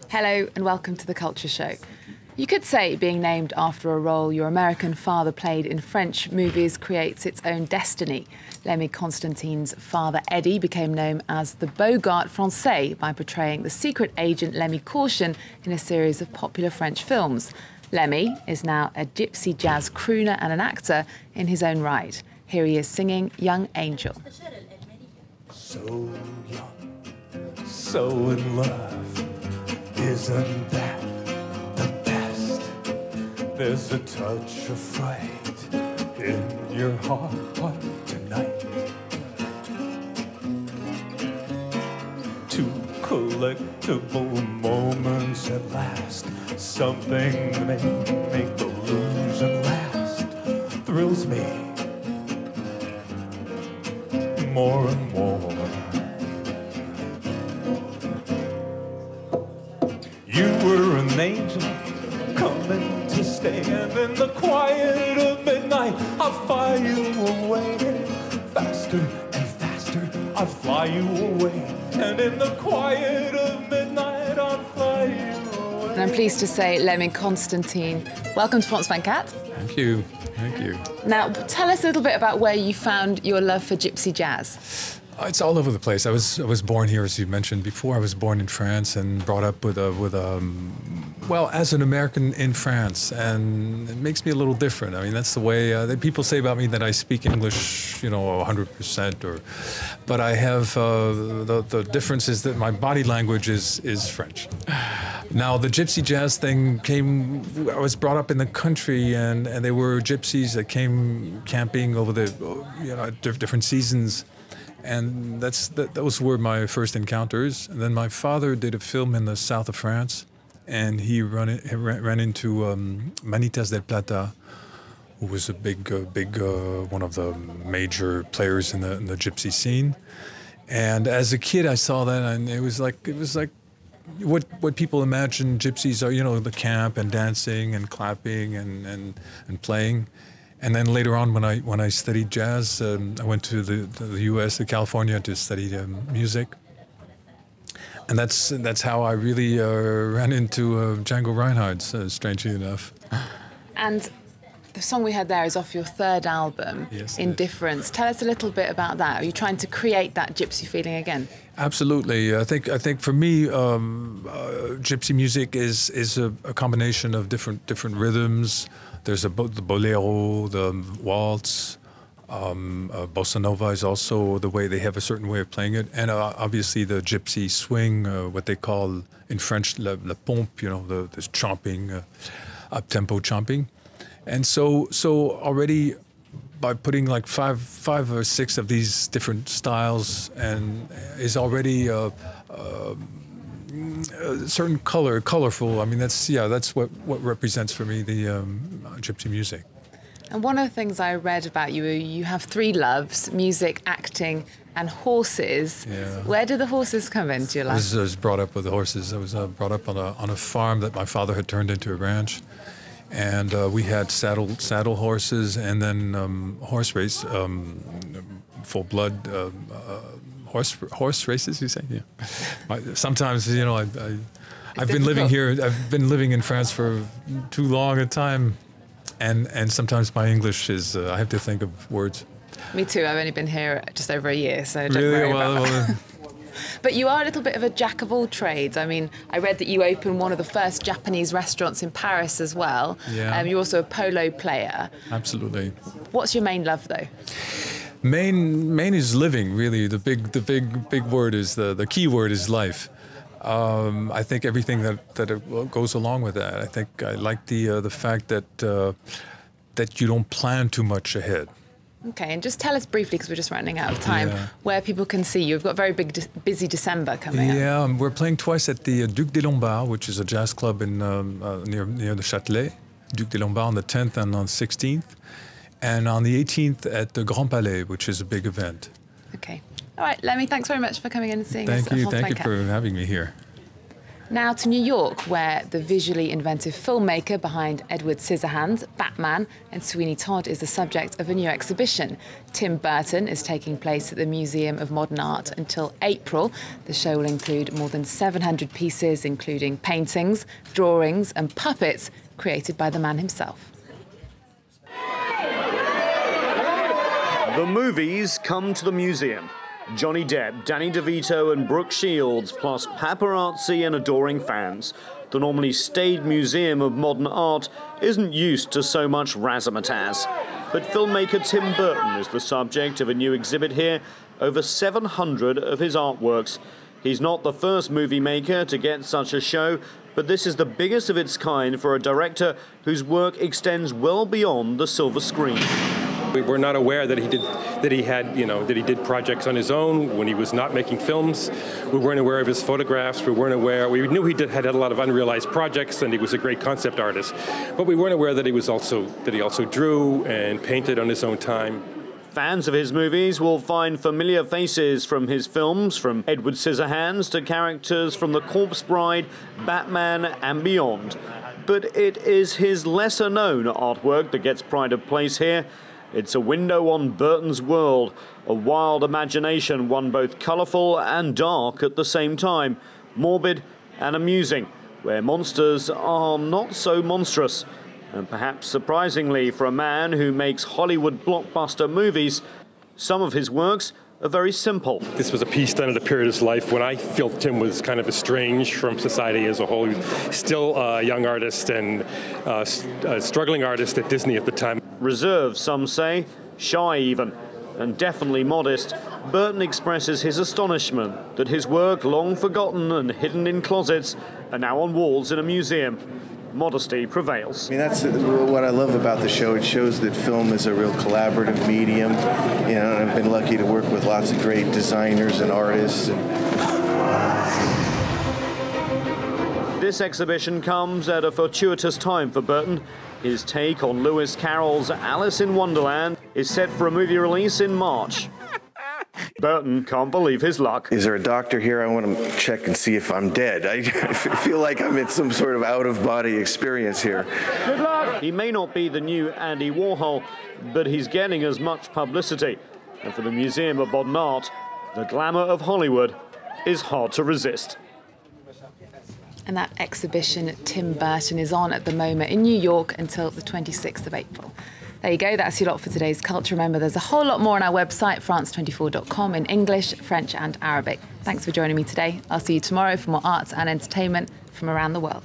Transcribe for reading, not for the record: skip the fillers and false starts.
Hello and welcome to The Culture Show. You could say being named after a role your American father played in French movies creates its own destiny. Lemmy Constantine's father, Eddie, became known as the Bogart Français by portraying the secret agent Lemmy Caution in a series of popular French films. Lemmy is now a gypsy jazz crooner and an actor in his own right. Here he is singing Young Angel. So young, so in love, isn't that the best? There's a touch of fright in your heart tonight. Two collectible moments at last, something to make the illusion last, thrills me more and more. You were an angel coming to stay, and in the quiet of midnight I'll fly you away. Faster and faster I'll fly you away, and in the quiet of midnight I'll fly you away. And I'm pleased to say, Lemmy Constantine, welcome to France 24. Thank you. Thank you. Now, tell us a little bit about where you found your love for gypsy jazz. It's all over the place. I was born here, as you mentioned before. I was born in France and brought up well, as an American in France, and it makes me a little different. I mean, that's the way people say about me that I speak English, 100%. But I have the difference is that my body language is French. Now, the gypsy jazz thing came. I was brought up in the country, and they were gypsies that came camping over the different seasons. And those were my first encounters. And then my father did a film in the south of France, and he ran into Manitas del Plata, who was a big one of the major players in the gypsy scene. And as a kid, I saw that, and it was like what people imagine gypsies are, the camp and dancing and clapping and playing. And then later on, when I studied jazz, I went to the U.S., to California, to study music, and that's how I really ran into Django Reinhardt, strangely enough. And the song we heard there is off your third album, yes, Indifference. Tell us a little bit about that. Are you trying to create that gypsy feeling again? Absolutely. I think for me, gypsy music is a combination of different rhythms. There's the bolero, the waltz, bossa nova is also the way they have a certain way of playing it, and obviously the gypsy swing, what they call in French la pompe, this chomping, up-tempo chomping. And so already by putting like five or six of these different styles, and is already a certain colorful. I mean, that's what represents for me the gypsy music. And one of the things I read about you have three loves: music, acting, and horses. Yeah. Where do the horses come into your life? I was brought up with the horses. I was brought up on a farm that my father had turned into a ranch, and we had saddle horses, and then horse race, full blood. Horse races, you say? Yeah. Sometimes, I've been living here. I've been living in France for too long a time, and sometimes my English is. I have to think of words. Me too. I've only been here just over a year, so don't really? worry about that. But you are a little bit of a jack of all trades. I mean, I read that you opened one of the first Japanese restaurants in Paris as well. Yeah. You're also a polo player. Absolutely. What's your main love, though? Main is living, really. The big word is the key word is life. I think everything that goes along with that. I think I like the fact that you don't plan too much ahead. Okay, and just tell us briefly, because we're just running out of time, where people can see you. We've got a very busy December coming up. Yeah, we're playing twice at the Duc des Lombards, which is a jazz club in near the Châtelet. Duc des Lombards on the 10th and on the 16th. And on the 18th at the Grand Palais, which is a big event. Okay. All right, Lemmy, thanks very much for coming in and seeing us. Thank you for having me here. Now to New York, where the visually inventive filmmaker behind Edward Scissorhands, Batman and Sweeney Todd is the subject of a new exhibition. Tim Burton is taking place at the Museum of Modern Art until April. The show will include more than 700 pieces, including paintings, drawings and puppets created by the man himself. The movies come to the museum. Johnny Depp, Danny DeVito and Brooke Shields, plus paparazzi and adoring fans. The normally staid Museum of Modern Art isn't used to so much razzmatazz. But filmmaker Tim Burton is the subject of a new exhibit here, over 700 of his artworks. He's not the first movie maker to get such a show, but this is the biggest of its kind for a director whose work extends well beyond the silver screen. We were not aware that he did projects on his own when he was not making films. We weren't aware of his photographs. We weren't aware. We knew he had a lot of unrealized projects, and he was a great concept artist. But we weren't aware that he also drew and painted on his own time. Fans of his movies will find familiar faces from his films, from Edward Scissorhands to characters from The Corpse Bride, Batman and beyond. But it is his lesser-known artwork that gets pride of place here. It's a window on Burton's world, a wild imagination, one both colourful and dark at the same time, morbid and amusing, where monsters are not so monstrous. And perhaps surprisingly for a man who makes Hollywood blockbuster movies, some of his works are very simple. This was a piece done at a period of his life when I felt Tim was kind of estranged from society as a whole. He was still a young artist and a struggling artist at Disney at the time. Reserved, some say, shy even, and definitely modest, Burton expresses his astonishment that his work, long forgotten and hidden in closets, are now on walls in a museum. Modesty prevails. I mean, that's what I love about the show. It shows that film is a real collaborative medium. You know, and I've been lucky to work with lots of great designers and artists. This exhibition comes at a fortuitous time for Burton. His take on Lewis Carroll's Alice in Wonderland is set for a movie release in March. Burton can't believe his luck. Is there a doctor here? I want to check and see if I'm dead. I feel like I'm in some sort of out-of-body experience here. Good luck! He may not be the new Andy Warhol, but he's getting as much publicity. And for the Museum of Modern Art, the glamour of Hollywood is hard to resist. And that exhibition, Tim Burton, is on at the MoMA in New York until the 26th of April. There you go, that's your lot for today's culture. Remember, there's a whole lot more on our website, france24.com, in English, French and Arabic. Thanks for joining me today. I'll see you tomorrow for more arts and entertainment from around the world.